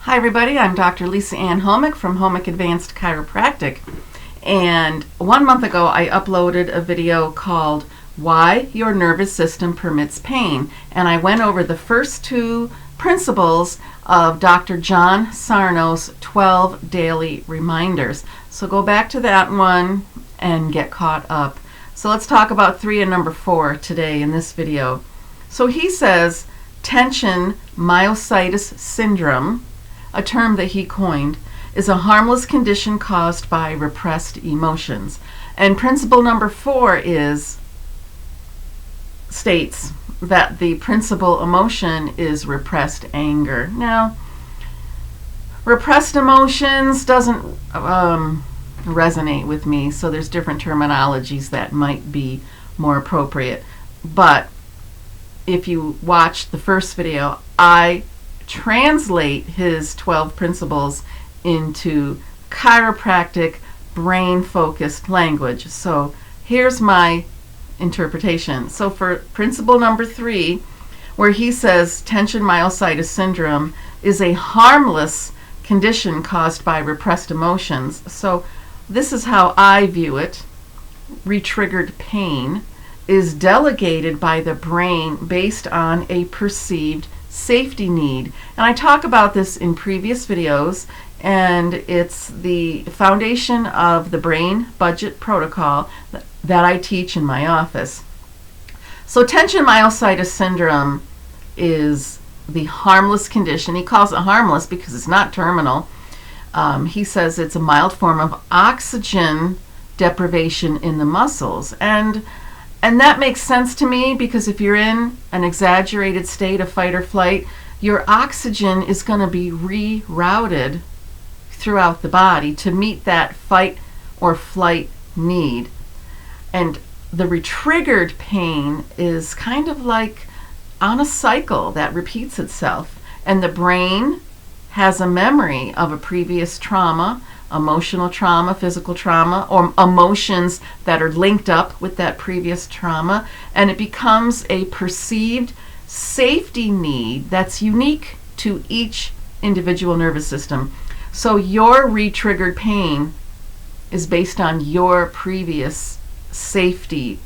Hi everybody, I'm Dr. Lisa Ann Homick from Homick Advanced Chiropractic, and 1 month ago I uploaded a video called Why Your Nervous System Permits Pain, and I went over the first two principles of Dr. John Sarno's 12 daily reminders. So go back to that one and get caught up. So let's talk about 3 and number 4 today in this video. So he says tension myositis syndrome, a term that he coined, is a harmless condition caused by repressed emotions. And principle number 4 states that the principal emotion is repressed anger. Now, repressed emotions doesn't resonate with me, so there's different terminologies that might be more appropriate. But if you watch the first video, I translate his 12 principles into chiropractic brain-focused language. So here's my interpretation. So for principle number 3, where he says tension myositis syndrome is a harmless condition caused by repressed emotions. So this is how I view it. Retriggered pain is delegated by the brain based on a perceived safety need. And I talk about this in previous videos, and it's the foundation of the brain budget protocol that I teach in my office. So tension myositis syndrome is the harmless condition. He calls it harmless because it's not terminal. He says it's a mild form of oxygen deprivation in the muscles. And that makes sense to me, because if you're in an exaggerated state of fight or flight, your oxygen is going to be rerouted throughout the body to meet that fight or flight need. And the retriggered pain is kind of like on a cycle that repeats itself. And the brain has a memory of a previous trauma, emotional trauma, physical trauma, or emotions that are linked up with that previous trauma, and it becomes a perceived safety need that's unique to each individual nervous system. So your re-triggered pain is based on your previous safety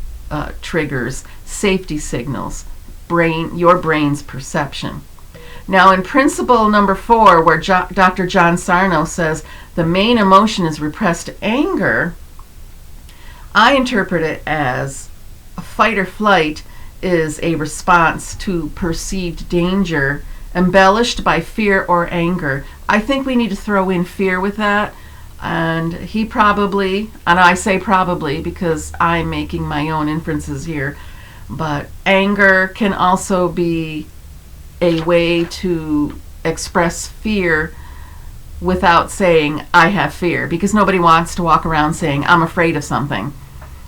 triggers, safety signals, your brain's perception. Now in principle number 4, where Dr. John Sarno says the main emotion is repressed anger, I interpret it as a fight or flight is a response to perceived danger embellished by fear or anger. I think we need to throw in fear with that. And he probably, and I say probably because I'm making my own inferences here, but anger can also be a way to express fear without saying I have fear, because nobody wants to walk around saying I'm afraid of something.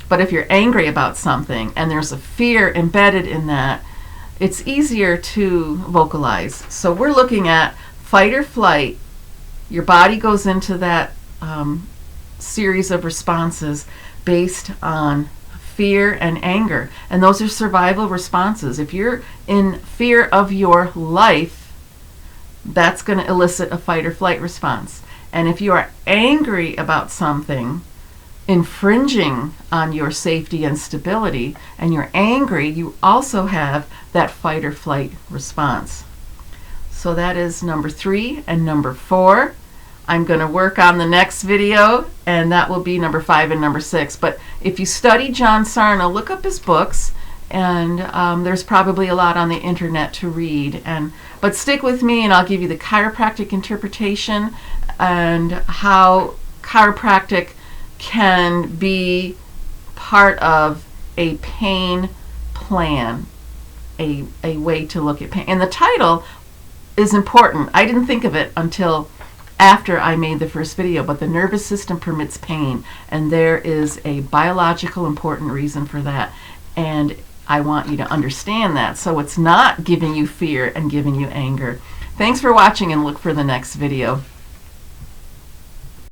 But if you're angry about something and there's a fear embedded in that, it's easier to vocalize. So we're looking at fight or flight. Your body goes into that series of responses based on fear and anger, and those are survival responses. If you're in fear of your life, that's going to elicit a fight or flight response. And if you are angry about something infringing on your safety and stability, and you're angry, you also have that fight or flight response. So that is number 3 and number 4. I'm going to work on the next video, and that will be number 5 and number 6. But if you study John Sarno, look up his books, and there's probably a lot on the internet to read. But stick with me, and I'll give you the chiropractic interpretation and how chiropractic can be part of a pain plan, a way to look at pain. And the title is important. I didn't think of it until after I made the first video, but the nervous system permits pain, and there is a biological important reason for that, and I want you to understand that, so it's not giving you fear and giving you anger. Thanks for watching, and look for the next video.